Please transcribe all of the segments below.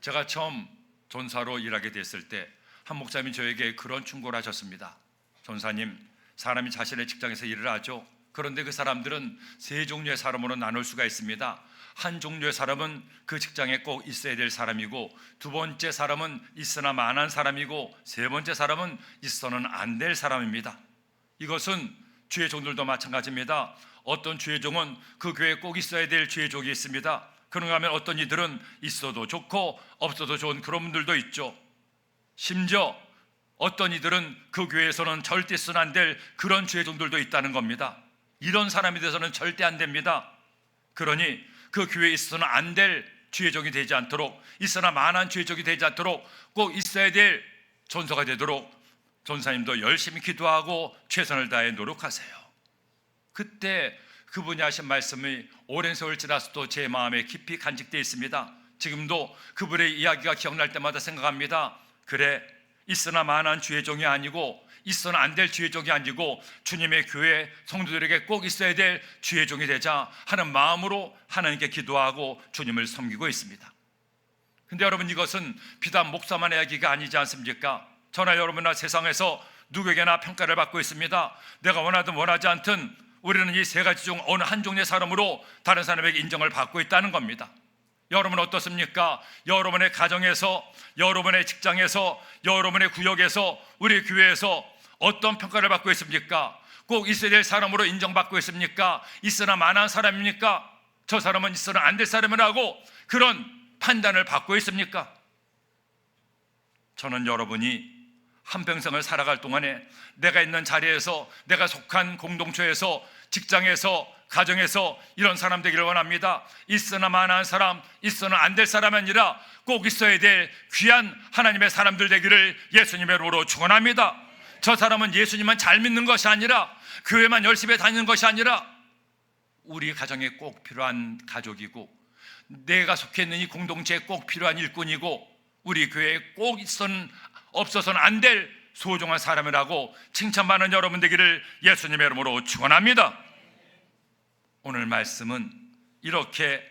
제가 처음 전사로 일하게 됐을 때 한 목사님이 저에게 그런 충고를 하셨습니다. 전사님, 사람이 자신의 직장에서 일을 하죠. 그런데 그 사람들은 세 종류의 사람으로 나눌 수가 있습니다. 한 종류의 사람은 그 직장에 꼭 있어야 될 사람이고, 두 번째 사람은 있으나 마나한 사람이고, 세 번째 사람은 있어는 안 될 사람입니다. 이것은 주의 종들도 마찬가지입니다. 어떤 주의 종은 그 교회에 꼭 있어야 될 주의 종이 있습니다. 그런가 하면 어떤 이들은 있어도 좋고 없어도 좋은 그런 분들도 있죠. 심지어 어떤 이들은 그 교회에서는 절대 있어는 안 될 그런 주의 종들도 있다는 겁니다. 이런 사람이 돼서는 절대 안 됩니다. 그러니 그 교회에 있어서는 안 될 주의 종이 되지 않도록, 있으나 만한 주의 종이 되지 않도록 꼭 있어야 될 전사가 되도록 전사님도 열심히 기도하고 최선을 다해 노력하세요. 그때 그분이 하신 말씀이 오랜 세월 지나서도 제 마음에 깊이 간직되어 있습니다. 지금도 그분의 이야기가 기억날 때마다 생각합니다. 그래, 있으나 만한 주의 종이 아니고 있어는 안 될 주의 종이 아니고 주님의 교회 성도들에게 꼭 있어야 될 주의 종이 되자 하는 마음으로 하나님께 기도하고 주님을 섬기고 있습니다. 근데 여러분, 이것은 비단 목사만의 이야기가 아니지 않습니까? 저나 여러분이나 세상에서 누구에게나 평가를 받고 있습니다. 내가 원하든 원하지 않든 우리는 이 세 가지 중 어느 한 종류의 사람으로 다른 사람에게 인정을 받고 있다는 겁니다. 여러분은 어떻습니까? 여러분의 가정에서, 여러분의 직장에서, 여러분의 구역에서, 우리 교회에서 어떤 평가를 받고 있습니까? 꼭 있어야 될 사람으로 인정받고 있습니까? 있으나 만한 사람입니까? 저 사람은 있어는 안 될 사람이라고 그런 판단을 받고 있습니까? 저는 여러분이 한평생을 살아갈 동안에 내가 있는 자리에서, 내가 속한 공동체에서, 직장에서, 가정에서 이런 사람 되기를 원합니다. 있으나 만한 사람, 있어는 안 될 사람이 아니라 꼭 있어야 될 귀한 하나님의 사람들 되기를 예수님의 이름으로 축원합니다. 저 사람은 예수님만 잘 믿는 것이 아니라, 교회만 열심히 다니는 것이 아니라 우리 가정에 꼭 필요한 가족이고, 내가 속해 있는 이 공동체에 꼭 필요한 일꾼이고, 우리 교회에 꼭 없어서는 안 될 소중한 사람이라고 칭찬받는 여러분 되기를 예수님의 이름으로 축원합니다. 오늘 말씀은 이렇게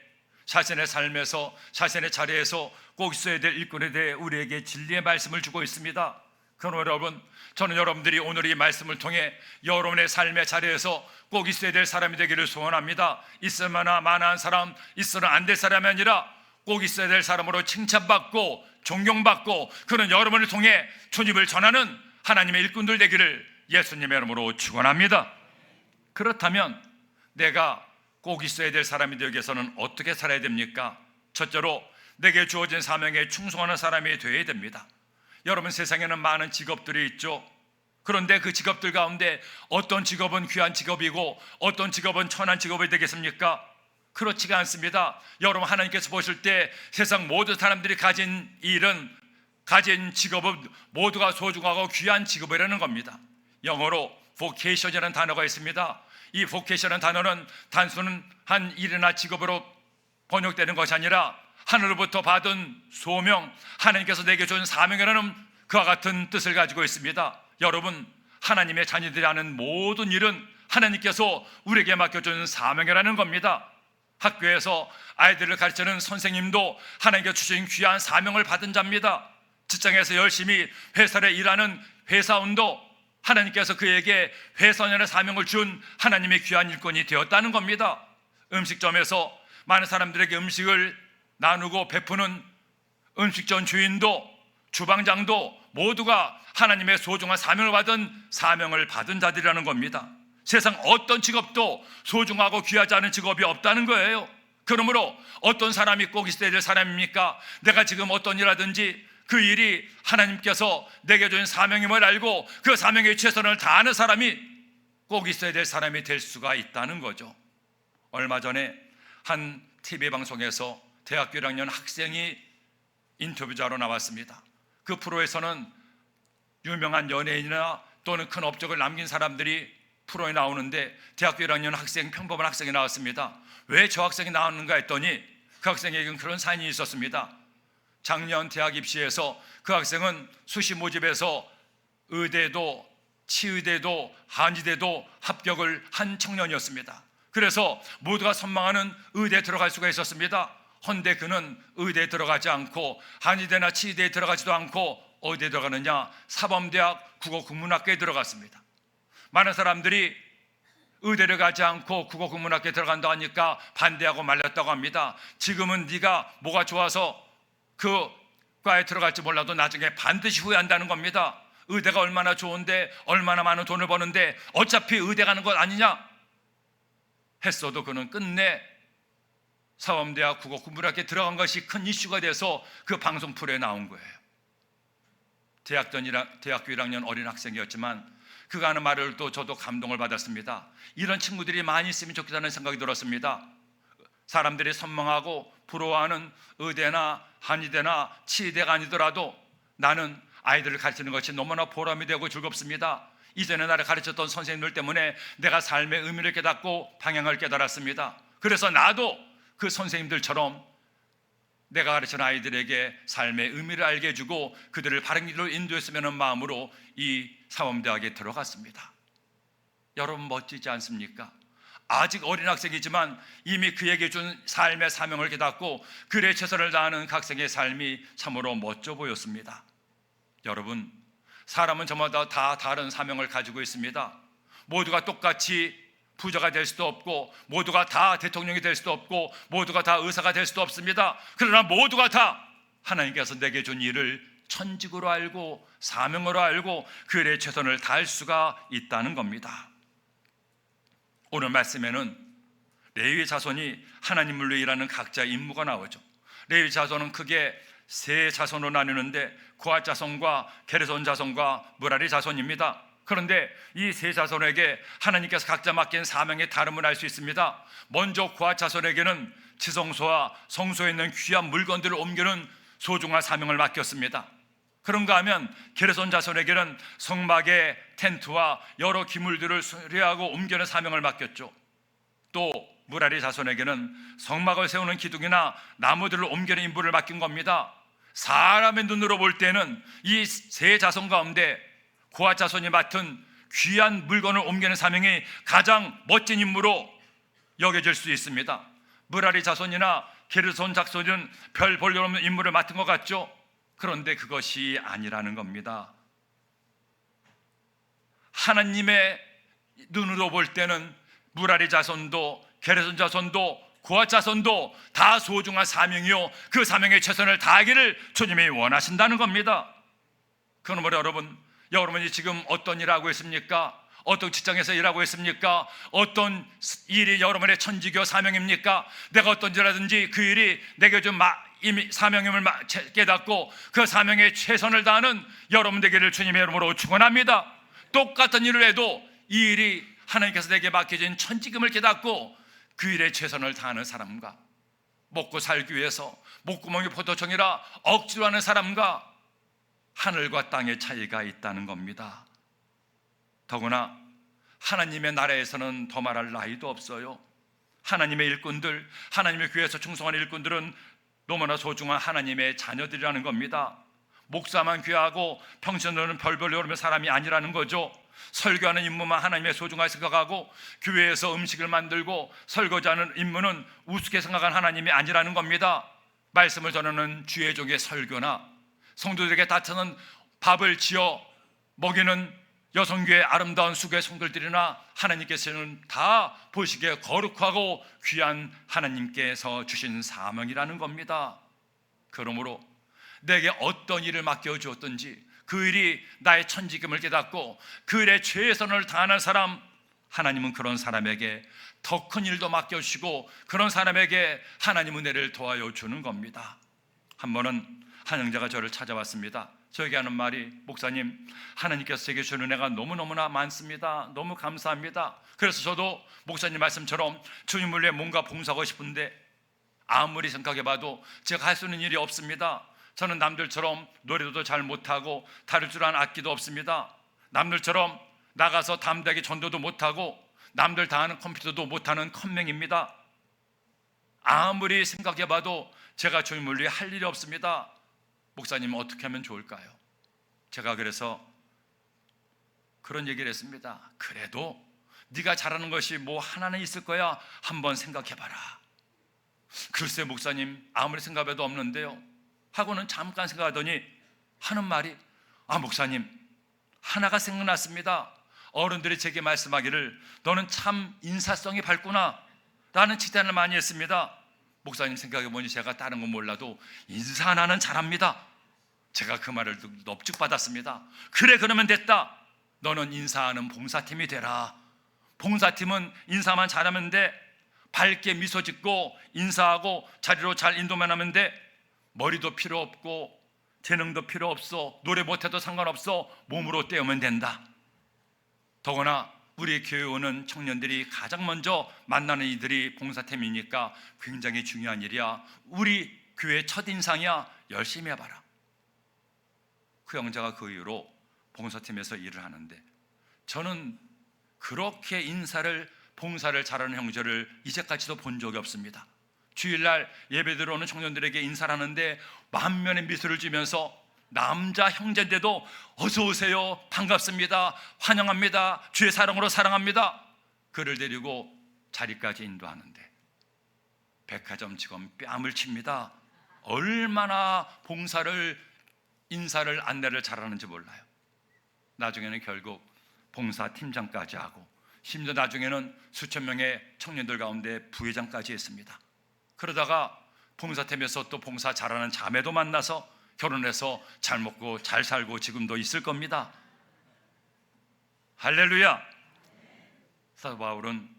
자신의 삶에서, 자신의 자리에서 꼭 있어야 될 일꾼에 대해 우리에게 진리의 말씀을 주고 있습니다. 그러나 여러분, 저는 여러분들이 오늘 이 말씀을 통해 여러분의 삶의 자리에서 꼭 있어야 될 사람이 되기를 소원합니다. 있으나 만한 사람, 있어는 안 될 사람이 아니라 꼭 있어야 될 사람으로 칭찬받고 존경받고, 그런 여러분을 통해 주님을 전하는 하나님의 일꾼들 되기를 예수님의 이름으로 축원합니다. 그렇다면 내가 꼭 있어야 될 사람이 되기 위해서는 어떻게 살아야 됩니까? 첫째로 내게 주어진 사명에 충성하는 사람이 되어야 됩니다. 여러분, 세상에는 많은 직업들이 있죠. 그런데 그 직업들 가운데 어떤 직업은 귀한 직업이고 어떤 직업은 천한 직업이 되겠습니까? 그렇지가 않습니다. 여러분, 하나님께서 보실 때 세상 모든 사람들이 가진 일은, 가진 직업은 모두가 소중하고 귀한 직업이라는 겁니다. 영어로 vocation이라는 단어가 있습니다. 이 vocation이라는 단어는 단순한 일이나 직업으로 번역되는 것이 아니라 하늘로부터 받은 소명, 하나님께서 내게 준 사명이라는 그와 같은 뜻을 가지고 있습니다. 여러분, 하나님의 자녀들이 하는 모든 일은 하나님께서 우리에게 맡겨준 사명이라는 겁니다. 학교에서 아이들을 가르치는 선생님도 하나님께 주신 귀한 사명을 받은 자입니다. 직장에서 열심히 회사를 일하는 회사원도 하나님께서 그에게 회사원의 사명을 준 하나님의 귀한 일꾼이 되었다는 겁니다. 음식점에서 많은 사람들에게 음식을 나누고 베푸는 음식점 주인도, 주방장도 모두가 하나님의 소중한 사명을 받은 자들이라는 겁니다. 세상 어떤 직업도 소중하고 귀하지 않은 직업이 없다는 거예요. 그러므로 어떤 사람이 꼭 있어야 될 사람입니까? 내가 지금 어떤 일 하든지 그 일이 하나님께서 내게 준 사명임을 알고 그 사명에 최선을 다하는 사람이 꼭 있어야 될 사람이 될 수가 있다는 거죠. 얼마 전에 한 TV 방송에서 대학교 1학년 학생이 인터뷰자로 나왔습니다. 그 프로에서는 유명한 연예인이나 또는 큰 업적을 남긴 사람들이 프로에 나오는데 대학교 1학년 학생, 평범한 학생이 나왔습니다. 왜 저 학생이 나왔는가 했더니 그 학생에게는 그런 사연이 있었습니다. 작년 대학 입시에서 그 학생은 수시 모집에서 의대도, 치의대도, 한의대도 합격을 한 청년이었습니다. 그래서 모두가 선망하는 의대에 들어갈 수가 있었습니다. 헌데 그는 의대에 들어가지 않고 한의대나 치의대에 들어가지도 않고 어디에 들어가느냐? 사범대학 국어국문학교에 들어갔습니다. 많은 사람들이 의대를 가지 않고 국어국문학교에 들어간다고 하니까 반대하고 말렸다고 합니다. 지금은 네가 뭐가 좋아서 그 과에 들어갈지 몰라도 나중에 반드시 후회한다는 겁니다. 의대가 얼마나 좋은데, 얼마나 많은 돈을 버는데 어차피 의대 가는 것 아니냐 했어도 그는 끝내 사범대학 국어국문학교에 들어간 것이 큰 이슈가 돼서 그 방송 프로에 나온 거예요. 대학교 1학년 어린 학생이었지만 그가 하는 말을 또 저도 감동을 받았습니다. 이런 친구들이 많이 있으면 좋겠다는 생각이 들었습니다. 사람들이 선망하고 부러워하는 의대나 한의대나 치의대가 아니더라도 나는 아이들을 가르치는 것이 너무나 보람이 되고 즐겁습니다. 이전에 나를 가르쳤던 선생님들 때문에 내가 삶의 의미를 깨닫고 방향을 깨달았습니다. 그래서 나도 그 선생님들처럼 내가 가르치는 아이들에게 삶의 의미를 알게 해주고 그들을 바른 길로 인도했으면 하는 마음으로 이 사범대학에 들어갔습니다. 여러분 멋지지 않습니까? 아직 어린 학생이지만 이미 그에게 준 삶의 사명을 깨닫고 그의 최선을 다하는 그 학생의 삶이 참으로 멋져 보였습니다. 여러분, 사람은 저마다 다 다른 사명을 가지고 있습니다. 모두가 똑같이 부자가 될 수도 없고 모두가 다 대통령이 될 수도 없고 모두가 다 의사가 될 수도 없습니다. 그러나 모두가 다 하나님께서 내게 준 일을 천직으로 알고 사명으로 알고 그의 최선을 다할 수가 있다는 겁니다. 오늘 말씀에는 레위 자손이 하나님을 위해 일하는 각자의 임무가 나오죠. 레위 자손은 크게 세 자손으로 나뉘는데 고핫 자손과 게르손 자손과 므라리 자손입니다. 그런데 이 세 자손에게 하나님께서 각자 맡긴 사명의 다름을 알 수 있습니다. 먼저 고핫 자손에게는 지성소와 성소에 있는 귀한 물건들을 옮기는 소중한 사명을 맡겼습니다. 그런가 하면 게르손 자손에게는 성막의 텐트와 여러 기물들을 수리하고 옮기는 사명을 맡겼죠. 또 므라리 자손에게는 성막을 세우는 기둥이나 나무들을 옮기는 임무를 맡긴 겁니다. 사람의 눈으로 볼 때는 이 세 자손 가운데 고핫 자손이 맡은 귀한 물건을 옮기는 사명이 가장 멋진 임무로 여겨질 수 있습니다. 므라리 자손이나 게르손 자손은 별 볼 일 없는 임무를 맡은 것 같죠? 그런데 그것이 아니라는 겁니다. 하나님의 눈으로 볼 때는 므라리 자손도 게르손 자손도 고핫 자손도 다 소중한 사명이요 그 사명에 최선을 다하기를 주님이 원하신다는 겁니다. 그러므로 여러분이 지금 어떤 일을 하고 있습니까? 어떤 직장에서 일하고 있습니까? 어떤 일이 여러분의 천직이요 사명입니까? 내가 어떤 일 하든지 그 일이 내게 좀 이미 사명임을 깨닫고 그 사명에 최선을 다하는 여러분 되기를 주님의 이름으로 축원합니다. 똑같은 일을 해도 이 일이 하나님께서 내게 맡겨진 천직임을 깨닫고 그 일에 최선을 다하는 사람과 먹고 살기 위해서 목구멍이 포도청이라 억지로 하는 사람과 하늘과 땅의 차이가 있다는 겁니다. 더구나 하나님의 나라에서는 더 말할 나위도 없어요. 하나님의 일꾼들, 하나님의 교회에서 충성하는 일꾼들은 너무나 소중한 하나님의 자녀들이라는 겁니다. 목사만 귀하고 평신도는 별별 여름의 사람이 아니라는 거죠. 설교하는 임무만 하나님의 소중하게 생각하고 교회에서 음식을 만들고 설거지하는 임무는 우습게 생각한 하나님이 아니라는 겁니다. 말씀을 전하는 주의 종의 설교나 성도들에게 다처는 밥을 지어 먹이는 여성교의 아름다운 수고의 성들들이나 하나님께서는 다 보시기에 거룩하고 귀한 하나님께서 주신 사명이라는 겁니다. 그러므로 내게 어떤 일을 맡겨주었든지 그 일이 나의 천직임을 깨닫고 그 일에 최선을 다하는 사람, 하나님은 그런 사람에게 더 큰 일도 맡겨주시고 그런 사람에게 하나님 은혜를 도와여 주는 겁니다. 한 번은 한 형제가 저를 찾아왔습니다. 저에게 하는 말이, 목사님, 하나님께서 제게 주는 은혜가 너무너무나 많습니다. 너무 감사합니다. 그래서 저도 목사님 말씀처럼 주님을 위해 뭔가 봉사하고 싶은데 아무리 생각해봐도 제가 할 수 있는 일이 없습니다. 저는 남들처럼 노래도 잘 못하고 다룰 줄 아는 악기도 없습니다. 남들처럼 나가서 담대하게 전도도 못하고 남들 다 하는 컴퓨터도 못하는 컴맹입니다. 아무리 생각해봐도 제가 주님을 위해 할 일이 없습니다. 목사님 어떻게 하면 좋을까요? 제가 그래서 그런 얘기를 했습니다. 그래도 네가 잘하는 것이 뭐 하나는 있을 거야. 한번 생각해봐라. 글쎄 목사님 아무리 생각해도 없는데요 하고는 잠깐 생각하더니 하는 말이, 목사님 하나가 생각났습니다. 어른들이 제게 말씀하기를 너는 참 인사성이 밝구나 라는 칭찬을 많이 했습니다. 목사님 생각해보니 제가 다른 건 몰라도 인사 하나는 잘합니다. 제가 그 말을 듣고 넙죽받았습니다. 그래, 그러면 됐다. 너는 인사하는 봉사팀이 되라. 봉사팀은 인사만 잘하면 돼. 밝게 미소 짓고 인사하고 자리로 잘 인도만 하면 돼. 머리도 필요 없고 재능도 필요 없어. 노래 못해도 상관없어. 몸으로 때우면 된다. 더구나 우리 교회 오는 청년들이 가장 먼저 만나는 이들이 봉사팀이니까 굉장히 중요한 일이야. 우리 교회 첫인상이야. 열심히 해봐라. 그 형제가 그 이후로 봉사팀에서 일을 하는데, 저는 그렇게 봉사를 잘하는 형제를 이제까지도 본 적이 없습니다. 주일날 예배 들어오는 청년들에게 인사를 하는데 만면의 미소를 지면서, 남자 형제인데도 어서 오세요, 반갑습니다, 환영합니다, 주의 사랑으로 사랑합니다, 그를 데리고 자리까지 인도하는데 백화점 직원 뺨을 칩니다. 얼마나 인사를 안내를 잘하는지 몰라요. 나중에는 결국 봉사팀장까지 하고, 심지어 나중에는 수천 명의 청년들 가운데 부회장까지 했습니다. 그러다가 봉사팀에서 또 봉사 잘하는 자매도 만나서 결혼해서 잘 먹고 잘 살고 지금도 있을 겁니다. 할렐루야. 사도 바울은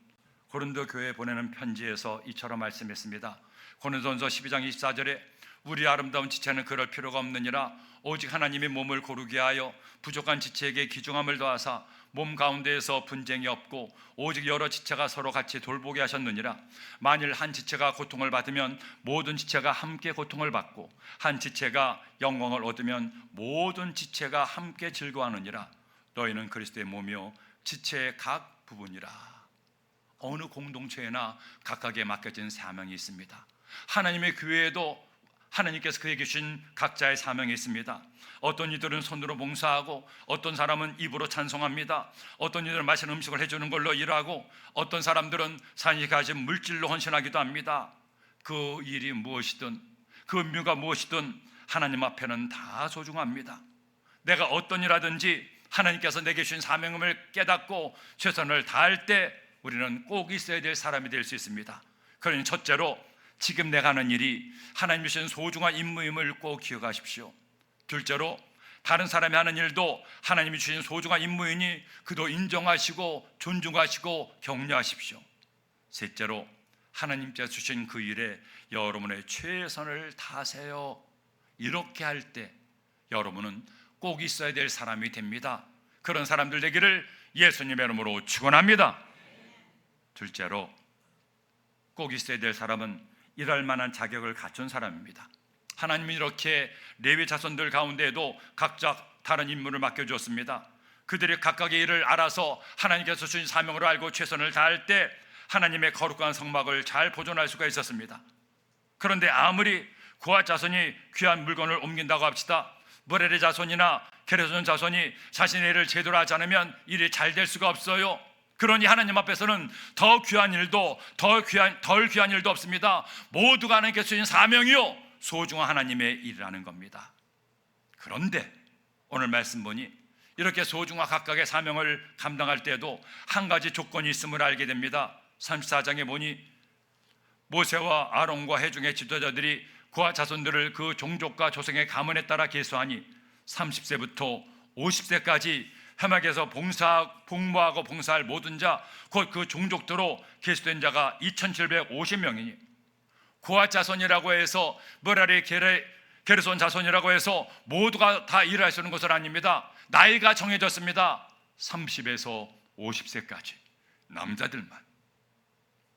고린도 교회에 보내는 편지에서 이처럼 말씀했습니다. 고린도전서 12장 24절에 우리 아름다운 지체는 그럴 필요가 없느니라. 오직 하나님이 몸을 고르게 하여 부족한 지체에게 귀중함을 더하사 몸 가운데에서 분쟁이 없고 오직 여러 지체가 서로 같이 돌보게 하셨느니라. 만일 한 지체가 고통을 받으면 모든 지체가 함께 고통을 받고 한 지체가 영광을 얻으면 모든 지체가 함께 즐거워하느니라. 너희는 그리스도의 몸이요 지체의 각 부분이라. 어느 공동체에나 각각에 맡겨진 사명이 있습니다. 하나님의 교회에도 하나님께서 그에게 주신 각자의 사명이 있습니다. 어떤 이들은 손으로 봉사하고, 어떤 사람은 입으로 찬송합니다. 어떤 이들은 맛있는 음식을 해주는 걸로 일하고, 어떤 사람들은 산이 가진 물질로 헌신하기도 합니다. 그 일이 무엇이든, 그 의무가 무엇이든 하나님 앞에는 다 소중합니다. 내가 어떤 일 하든지 하나님께서 내게 주신 사명을 깨닫고 최선을 다할 때 우리는 꼭 있어야 될 사람이 될 수 있습니다. 그러니 첫째로, 지금 내가 하는 일이 하나님 주신 소중한 임무임을 꼭 기억하십시오. 둘째로, 다른 사람이 하는 일도 하나님이 주신 소중한 임무이니 그도 인정하시고 존중하시고 격려하십시오. 셋째로, 하나님께서 주신 그 일에 여러분의 최선을 다하세요. 이렇게 할 때 여러분은 꼭 있어야 될 사람이 됩니다. 그런 사람들 되기를 예수님의 이름으로 축원합니다. 둘째로, 꼭 있어야 될 사람은 일할 만한 자격을 갖춘 사람입니다. 하나님이 이렇게 레위 자손들 가운데에도 각자 다른 임무를 맡겨주었습니다. 그들이 각각의 일을 알아서 하나님께서 주신 사명으로 알고 최선을 다할 때 하나님의 거룩한 성막을 잘 보존할 수가 있었습니다. 그런데 아무리 고핫 자손이 귀한 물건을 옮긴다고 합시다. 무레리 자손이나 게르손 자손이 자신의 일을 제대로 하지 않으면 일이 잘 될 수가 없어요. 그러니 하나님 앞에서는 덜 귀한 일도 없습니다. 모두가 하나님께서 주신 사명이요 소중한 하나님의 일이라는 겁니다. 그런데 오늘 말씀 보니 이렇게 소중한 각각의 사명을 감당할 때에도 한 가지 조건이 있음을 알게 됩니다. 34장에 보니 모세와 아론과 회중의 지도자들이 그와 자손들을 그 종족과 조상의 가문에 따라 계수하니 30세부터 50세까지 회막에서 복무하고 봉사할 모든 자, 곧 그 종족대로 계수된 자가 2750명이니 고핫 자손이라고 해서 머라리 게르손 자손이라고 해서 모두가 다 일할 수 있는 것은 아닙니다. 나이가 정해졌습니다. 30에서 50세까지 남자들만.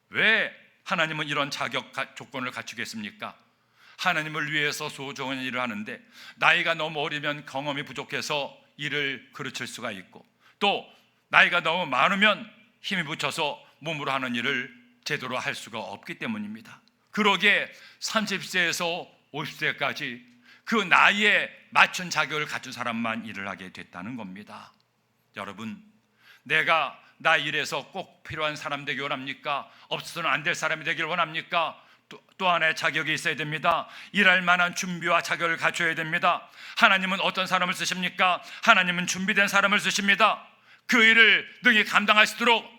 왜 하나님은 이런 자격 조건을 갖추겠습니까? 하나님을 위해서 소중한 일을 하는데 나이가 너무 어리면 경험이 부족해서 일을 그르칠 수가 있고, 또 나이가 너무 많으면 힘이 붙여서 몸으로 하는 일을 제대로 할 수가 없기 때문입니다. 그러기에 30세에서 50세까지 그 나이에 맞춘 자격을 갖춘 사람만 일을 하게 됐다는 겁니다. 여러분, 내가 나 일에서 꼭 필요한 사람 되길 원합니까? 없어서는 안 될 사람이 되길 원합니까? 또 하나의 자격이 있어야 됩니다. 일할 만한 준비와 자격을 갖춰야 됩니다. 하나님은 어떤 사람을 쓰십니까? 하나님은 준비된 사람을 쓰십니다. 그 일을 능히 감당할 수 있도록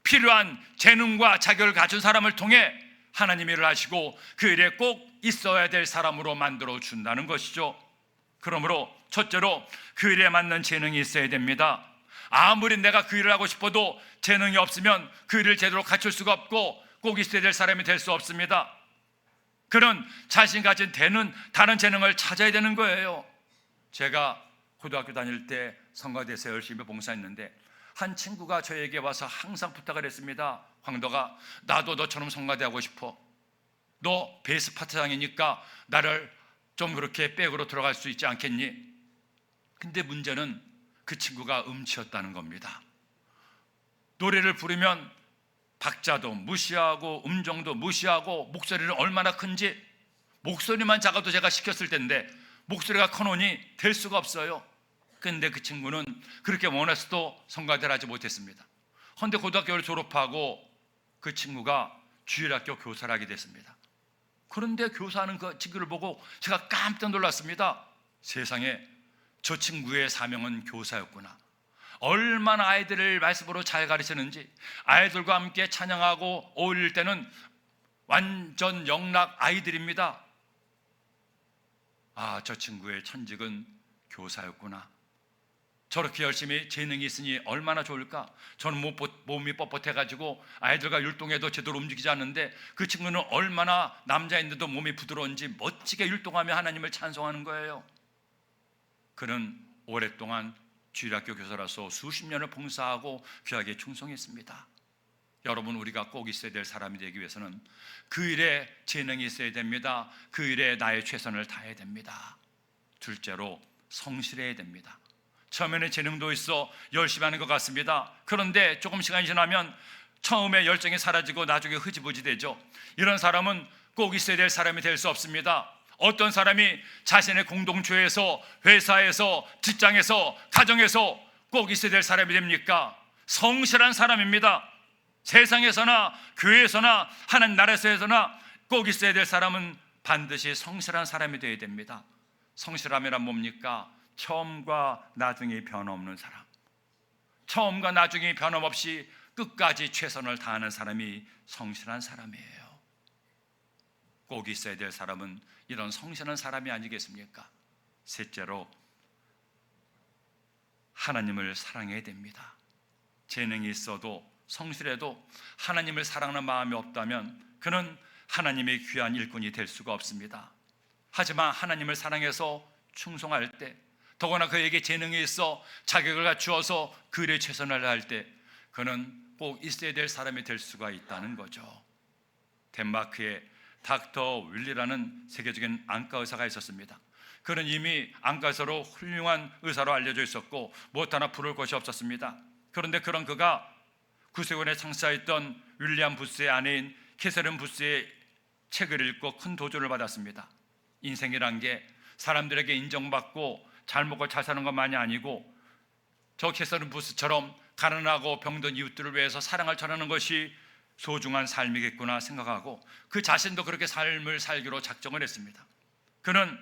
필요한 재능과 자격을 갖춘 사람을 통해 하나님 일을 하시고 그 일에 꼭 있어야 될 사람으로 만들어 준다는 것이죠. 그러므로 첫째로 그 일에 맞는 재능이 있어야 됩니다. 아무리 내가 그 일을 하고 싶어도 재능이 없으면 그 일을 제대로 갖출 수가 없고 꼭 있어야 될 사람이 될 수 없습니다. 그런 자신 가진 다른 재능을 찾아야 되는 거예요. 제가 고등학교 다닐 때 성가대에서 열심히 봉사했는데 한 친구가 저에게 와서 항상 부탁을 했습니다. 황도가, 나도 너처럼 성가대 하고 싶어. 너 베이스 파트장이니까 나를 좀 그렇게 백으로 들어갈 수 있지 않겠니? 근데 문제는 그 친구가 음치였다는 겁니다. 노래를 부르면 박자도 무시하고 음정도 무시하고 목소리는 얼마나 큰지, 목소리만 작아도 제가 시켰을 텐데 목소리가 커놓으니 될 수가 없어요. 근데 그 친구는 그렇게 원해서도 성가대를 하지 못했습니다. 그런데 고등학교를 졸업하고 그 친구가 주일학교 교사를 하게 됐습니다. 그런데 교사하는 그 친구를 보고 제가 깜짝 놀랐습니다. 세상에, 저 친구의 사명은 교사였구나. 얼마나 아이들을 말씀으로 잘 가르치는지, 아이들과 함께 찬양하고 어울릴 때는 완전 영락 아이들입니다. 아, 저 친구의 천직은 교사였구나. 저렇게 열심히 재능이 있으니 얼마나 좋을까. 저는 몸이 뻣뻣해가지고 아이들과 율동해도 제대로 움직이지 않는데 그 친구는 얼마나 남자인데도 몸이 부드러운지 멋지게 율동하며 하나님을 찬송하는 거예요. 그는 오랫동안 주일학교 교사로서 수십 년을 봉사하고 귀하게 충성했습니다. 여러분, 우리가 꼭 있어야 될 사람이 되기 위해서는 그 일에 재능이 있어야 됩니다. 그 일에 나의 최선을 다해야 됩니다. 둘째로, 성실해야 됩니다. 처음에는 재능도 있어 열심히 하는 것 같습니다. 그런데 조금 시간이 지나면 처음에 열정이 사라지고 나중에 흐지부지 되죠. 이런 사람은 꼭 있어야 될 사람이 될 수 없습니다. 어떤 사람이 자신의 공동체에서, 회사에서, 직장에서, 가정에서 꼭 있어야 될 사람이 됩니까? 성실한 사람입니다. 세상에서나 교회에서나 하나님 나라에서나 꼭 있어야 될 사람은 반드시 성실한 사람이 되어야 됩니다. 성실함이란 뭡니까? 처음과 나중에 변함없는 사람, 처음과 나중에 변함없이 끝까지 최선을 다하는 사람이 성실한 사람이에요. 꼭 있어야 될 사람은 이런 성실한 사람이 아니겠습니까? 셋째로, 하나님을 사랑해야 됩니다. 재능이 있어도 성실해도 하나님을 사랑하는 마음이 없다면 그는 하나님의 귀한 일꾼이 될 수가 없습니다. 하지만 하나님을 사랑해서 충성할 때, 더구나 그에게 재능이 있어 자격을 갖추어서 그 일에 최선을 다할 때 그는 꼭 있어야 될 사람이 될 수가 있다는 거죠. 덴마크에 닥터 윌리라는 세계적인 안과 의사가 있었습니다. 그는 이미 안과에서로 훌륭한 의사로 알려져 있었고 무엇 하나 부를 것이 없었습니다. 그런데 그런 그가 구세군에 창사했던 윌리엄 부스의 아내인 캐서린 부스의 책을 읽고 큰 도전을 받았습니다. 인생이란 게 사람들에게 인정받고 잘 먹고 잘 사는 것만이 아니고 저 캐서린 부스처럼 가난하고 병든 이웃들을 위해서 사랑을 전하는 것이 소중한 삶이겠구나 생각하고 그 자신도 그렇게 삶을 살기로 작정을 했습니다. 그는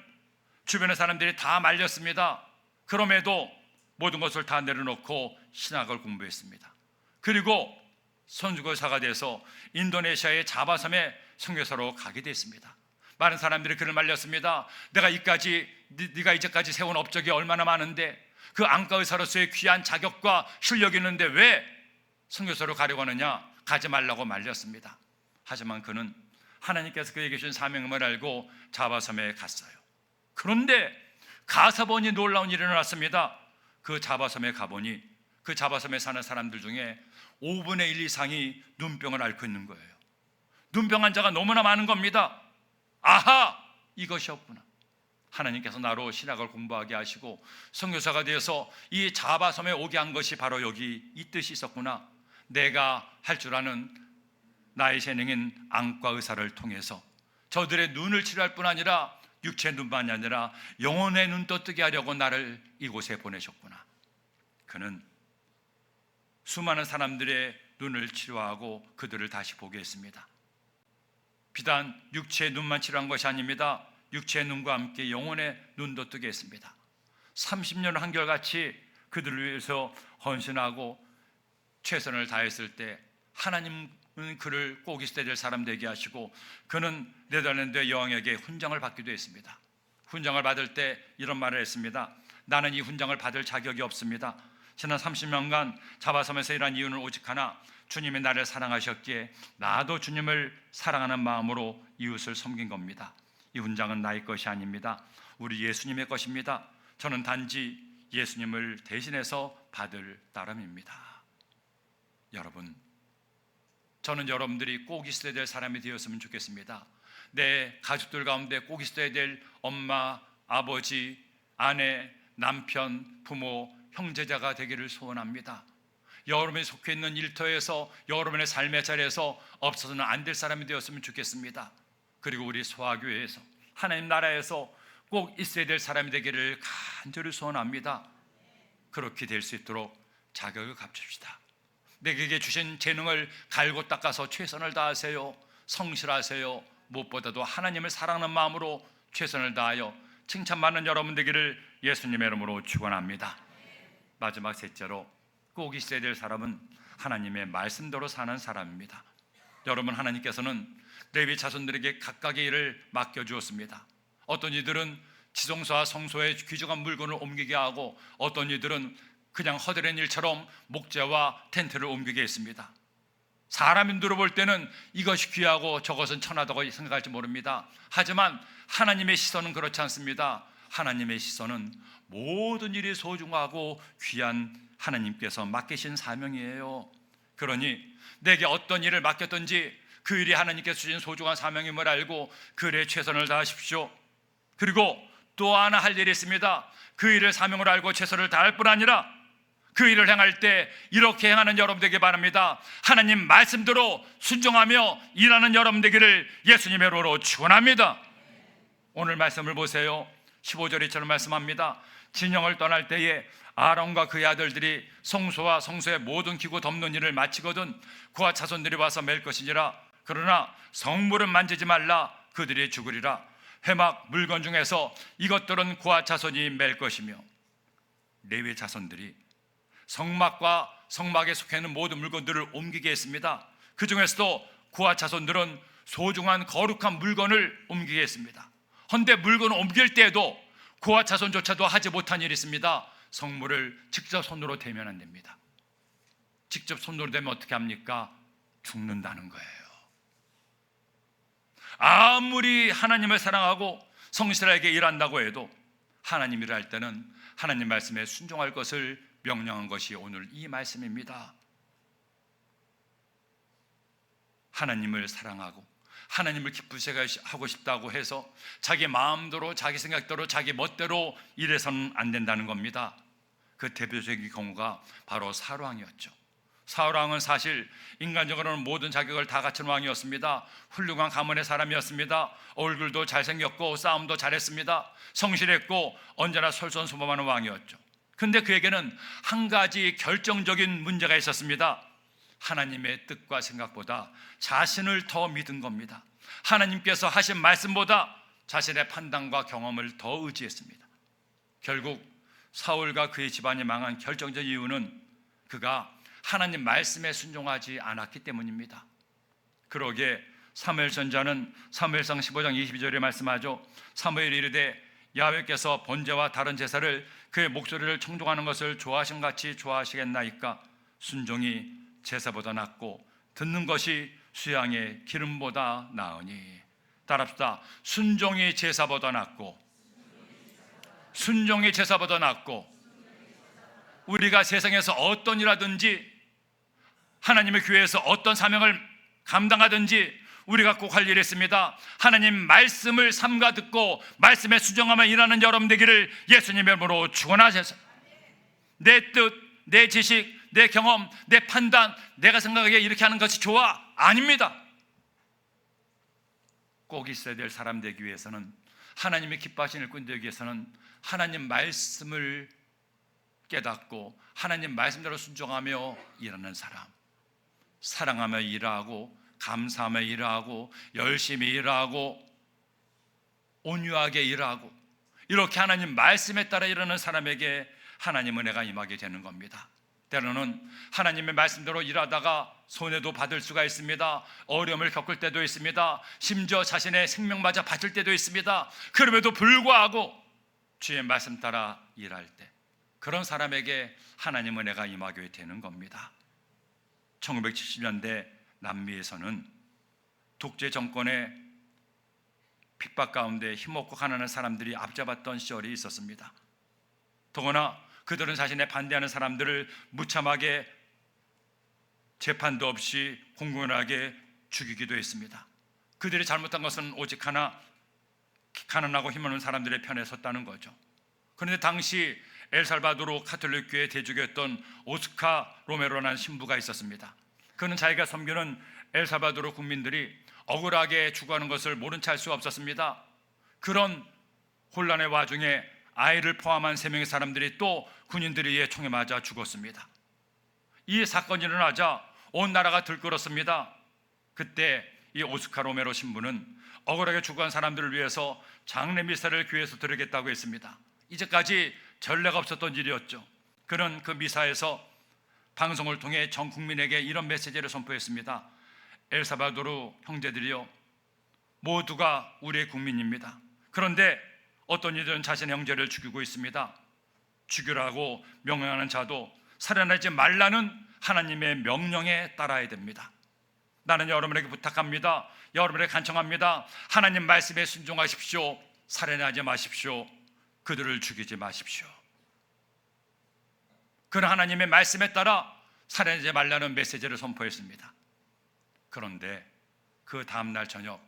주변의 사람들이 다 말렸습니다. 그럼에도 모든 것을 다 내려놓고 신학을 공부했습니다. 그리고 선교사가 돼서 인도네시아의 자바섬에 선교사로 가게 됐습니다. 많은 사람들이 그를 말렸습니다. 네가 이제까지 세운 업적이 얼마나 많은데 그 안과 의사로서의 귀한 자격과 실력이 있는데 왜 선교사로 가려고 하느냐? 가지 말라고 말렸습니다. 하지만 그는 하나님께서 그에게 주신 사명을 알고 자바섬에 갔어요. 그런데 가서 보니 놀라운 일이 일어났습니다. 그 자바섬에 가보니 그 자바섬에 사는 사람들 중에 5분의 1 이상이 눈병을 앓고 있는 거예요. 눈병 환자가 너무나 많은 겁니다. 아하! 이것이었구나. 하나님께서 나로 신학을 공부하게 하시고 선교사가 되어서 이 자바섬에 오게 한 것이 바로 여기 이 뜻이 있었구나. 내가 할 줄 아는 나의 재능인 안과 의사를 통해서 저들의 눈을 치료할 뿐 아니라 육체의 눈만이 아니라 영혼의 눈도 뜨게 하려고 나를 이곳에 보내셨구나. 그는 수많은 사람들의 눈을 치료하고 그들을 다시 보게 했습니다. 비단 육체의 눈만 치료한 것이 아닙니다. 육체의 눈과 함께 영혼의 눈도 뜨게 했습니다. 30년 한결같이 그들을 위해서 헌신하고 최선을 다했을 때 하나님은 그를 꼭 있어야 될 사람 되게 하시고 그는 네덜란드 여왕에게 훈장을 받기도 했습니다. 훈장을 받을 때 이런 말을 했습니다. 나는 이 훈장을 받을 자격이 없습니다. 지난 30년간 자바섬에서 일한 이유는 오직 하나, 주님이 나를 사랑하셨기에 나도 주님을 사랑하는 마음으로 이웃을 섬긴 겁니다. 이 훈장은 나의 것이 아닙니다. 우리 예수님의 것입니다. 저는 단지 예수님을 대신해서 받을 따름입니다. 여러분, 저는 여러분들이 꼭 있어야 될 사람이 되었으면 좋겠습니다. 내 가족들 가운데 꼭 있어야 될 엄마, 아버지, 아내, 남편, 부모, 형제자가 되기를 소원합니다. 여러분이 속해 있는 일터에서 여러분의 삶의 자리에서 없어서는 안 될 사람이 되었으면 좋겠습니다. 그리고 우리 소아교회에서 하나님 나라에서 꼭 있어야 될 사람이 되기를 간절히 소원합니다. 그렇게 될 수 있도록 자격을 갖춥시다. 내게 주신 재능을 갈고 닦아서 최선을 다하세요. 성실하세요. 무엇보다도 하나님을 사랑하는 마음으로 최선을 다하여 칭찬받는 여러분 되기를 예수님의 이름으로 축원합니다. 마지막 셋째로 꼭 있어야 될 사람은 하나님의 말씀대로 사는 사람입니다. 여러분, 하나님께서는 레위 자손들에게 각각의 일을 맡겨주었습니다. 어떤 이들은 지성소와 성소에 귀중한 물건을 옮기게 하고 어떤 이들은 그냥 허드렛 일처럼 목재와 텐트를 옮기게 했습니다. 사람인들로 볼 때는 이것이 귀하고 저것은 천하다고 생각할지 모릅니다. 하지만 하나님의 시선은 그렇지 않습니다. 하나님의 시선은 모든 일이 소중하고 귀한 하나님께서 맡기신 사명이에요. 그러니 내게 어떤 일을 맡겼든지 그 일이 하나님께서 주신 소중한 사명임을 알고 그 일에 최선을 다하십시오. 그리고 또 하나 할 일이 있습니다. 그 일을 사명으로 알고 최선을 다할 뿐 아니라 그 일을 행할 때 이렇게 행하는 여러분 되길 바랍니다. 하나님 말씀대로 순종하며 일하는 여러분 되기를 예수님의 이름으로 축원합니다. 오늘 말씀을 보세요. 15절에 이처럼 말씀합니다. 진영을 떠날 때에 아론과 그의 아들들이 성소와 성소의 모든 기구 덮는 일을 마치거든 그와 자손들이 와서 맬 것이니라. 그러나 성물은 만지지 말라. 그들이 죽으리라. 회막 물건 중에서 이것들은 그와 자손이 맬 것이며, 레위 자손들이 성막과 성막에 속해 있는 모든 물건들을 옮기게 했습니다. 그 중에서도 그와 자손들은 소중한 거룩한 물건을 옮기게 했습니다. 헌데 물건을 옮길 때에도 그와 자손조차도 하지 못한 일이 있습니다. 성물을 직접 손으로 대면 안 됩니다. 직접 손으로 대면 어떻게 합니까? 죽는다는 거예요. 아무리 하나님을 사랑하고 성실하게 일한다고 해도 하나님 일할 때는 하나님 말씀에 순종할 것을 명령한 것이 오늘 이 말씀입니다. 하나님을 사랑하고 하나님을 기쁘시게 하고 싶다고 해서 자기 마음대로 자기 생각대로 자기 멋대로 일해서는 안 된다는 겁니다. 그 대표적인 경우가 바로 사울왕이었죠. 사울왕은 사실 인간적으로는 모든 자격을 다 갖춘 왕이었습니다. 훌륭한 가문의 사람이었습니다. 얼굴도 잘생겼고 싸움도 잘했습니다. 성실했고 언제나 솔선수범하는 왕이었죠. 근데 그에게는 한 가지 결정적인 문제가 있었습니다. 하나님의 뜻과 생각보다 자신을 더 믿은 겁니다. 하나님께서 하신 말씀보다 자신의 판단과 경험을 더 의지했습니다. 결국 사울과 그의 집안이 망한 결정적 이유는 그가 하나님 말씀에 순종하지 않았기 때문입니다. 그러기에 사무엘 선지자는 사무엘상 15장 22절에 말씀하죠. 사무엘이 이르되 야훼께서 번제와 다른 제사를 그의 목소리를 청종하는 것을 좋아하신 같이 좋아하시겠나이까. 순종이 제사보다 낫고 듣는 것이 수양의 기름보다 나으니. 따라합시다. 순종이 제사보다 낫고, 순종이 제사보다 낫고. 우리가 세상에서 어떤 일 하든지 하나님의 교회에서 어떤 사명을 감당하든지 우리가 꼭 할 일이 있습니다. 하나님 말씀을 삼가 듣고 말씀에 순종하며 일하는 여러분 되기를 예수님의 이름으로 축원하셔서, 내 뜻, 내 지식, 내 경험, 내 판단, 내가 생각하기에 이렇게 하는 것이 좋아? 아닙니다. 꼭 있어야 될 사람 되기 위해서는, 하나님의 기뻐하시는 일꾼 되기 위해서는 하나님 말씀을 깨닫고 하나님 말씀대로 순종하며 일하는 사람, 사랑하며 일하고 감사하며 일하고 열심히 일하고 온유하게 일하고 이렇게 하나님 말씀에 따라 일하는 사람에게 하나님 은혜가 임하게 되는 겁니다. 때로는 하나님의 말씀대로 일하다가 손해도 받을 수가 있습니다. 어려움을 겪을 때도 있습니다. 심지어 자신의 생명마저 바칠 때도 있습니다. 그럼에도 불구하고 주의 말씀 따라 일할 때 그런 사람에게 하나님 은혜가 임하게 되는 겁니다. 1970년대 남미에서는 독재 정권의 핍박 가운데 힘없고 가난한 사람들이 앞잡았던 시절이 있었습니다. 더구나 그들은 자신의 반대하는 사람들을 무참하게 재판도 없이 공공연하게 죽이기도 했습니다. 그들이 잘못한 것은 오직 하나, 가난하고 힘없는 사람들의 편에 섰다는 거죠. 그런데 당시 엘살바도르 카톨릭 교회 대주교였던 오스카 로메로라는 신부가 있었습니다. 그는 자기가 섬기는 엘살바도르 국민들이 억울하게 죽어가는 것을 모른 채 할 수가 없었습니다. 그런 혼란의 와중에 아이를 포함한 3명의 사람들이 또 군인들에 의해 총에 맞아 죽었습니다. 이 사건이 일어나자 온 나라가 들끓었습니다. 그때 이 오스카 로메로 신부는 억울하게 죽어간 사람들을 위해서 장례 미사를 교회에서 드리겠다고 했습니다. 이제까지 전례가 없었던 일이었죠. 그는 그 미사에서 방송을 통해 전 국민에게 이런 메시지를 선포했습니다. 엘살바도르 형제들이요, 모두가 우리의 국민입니다. 그런데 어떤 이들은 자신의 형제를 죽이고 있습니다. 죽이라고 명령하는 자도 살해하지 말라는 하나님의 명령에 따라야 됩니다. 나는 여러분에게 부탁합니다. 여러분에게 간청합니다. 하나님 말씀에 순종하십시오. 살해하지 마십시오. 그들을 죽이지 마십시오. 그런 하나님의 말씀에 따라 살해하지 말라는 메시지를 선포했습니다. 그런데 그 다음날 저녁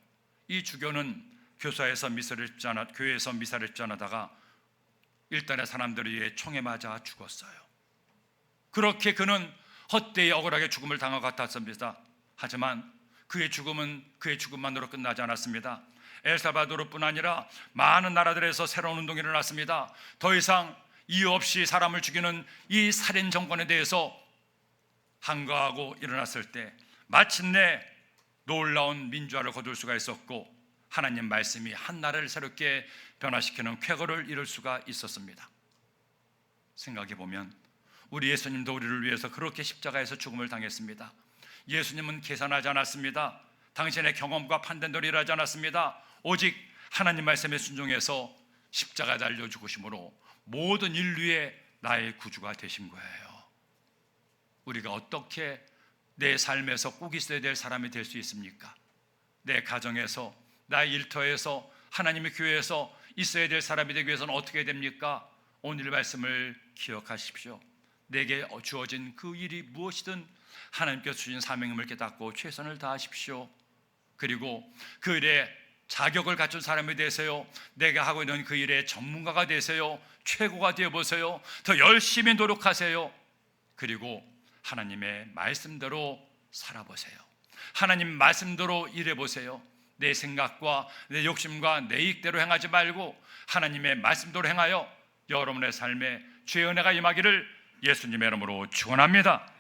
이 주교는 교회에서 미사를 입전하다가 일단의 사람들에 의해 총에 맞아 죽었어요. 그렇게 그는 헛되이 억울하게 죽음을 당한 것 같았습니다. 하지만 그의 죽음은 그의 죽음만으로 끝나지 않았습니다. 엘살바도르뿐 아니라 많은 나라들에서 새로운 운동이 일어났습니다. 더 이상 이유 없이 사람을 죽이는 이 살인 정권에 대해서 항거하고 일어났을 때 마침내 놀라운 민주화를 거둘 수가 있었고 하나님 말씀이 한 나라를 새롭게 변화시키는 쾌거를 이룰 수가 있었습니다. 생각해 보면 우리 예수님도 우리를 위해서 그렇게 십자가에서 죽음을 당했습니다. 예수님은 계산하지 않았습니다. 당신의 경험과 판단대로 일하지 않았습니다. 오직 하나님 말씀에 순종해서 십자가에 달려 죽으심으로 모든 인류의 나의 구주가 되신 거예요. 우리가 어떻게 내 삶에서 꼭 있어야 될 사람이 될 수 있습니까? 내 가정에서, 나의 일터에서, 하나님의 교회에서 있어야 될 사람이 되기 위해서는 어떻게 해야 됩니까? 오늘 말씀을 기억하십시오. 내게 주어진 그 일이 무엇이든 하나님께서 주신 사명임을 깨닫고 최선을 다하십시오. 그리고 그 일에 자격을 갖춘 사람이 되세요. 내가 하고 있는 그 일의 전문가가 되세요. 최고가 되어보세요. 더 열심히 노력하세요. 그리고 하나님의 말씀대로 살아보세요. 하나님 말씀대로 일해보세요. 내 생각과 내 욕심과 내 이익대로 행하지 말고 하나님의 말씀대로 행하여 여러분의 삶에 주의 은혜가 임하기를 예수님의 이름으로 축원합니다.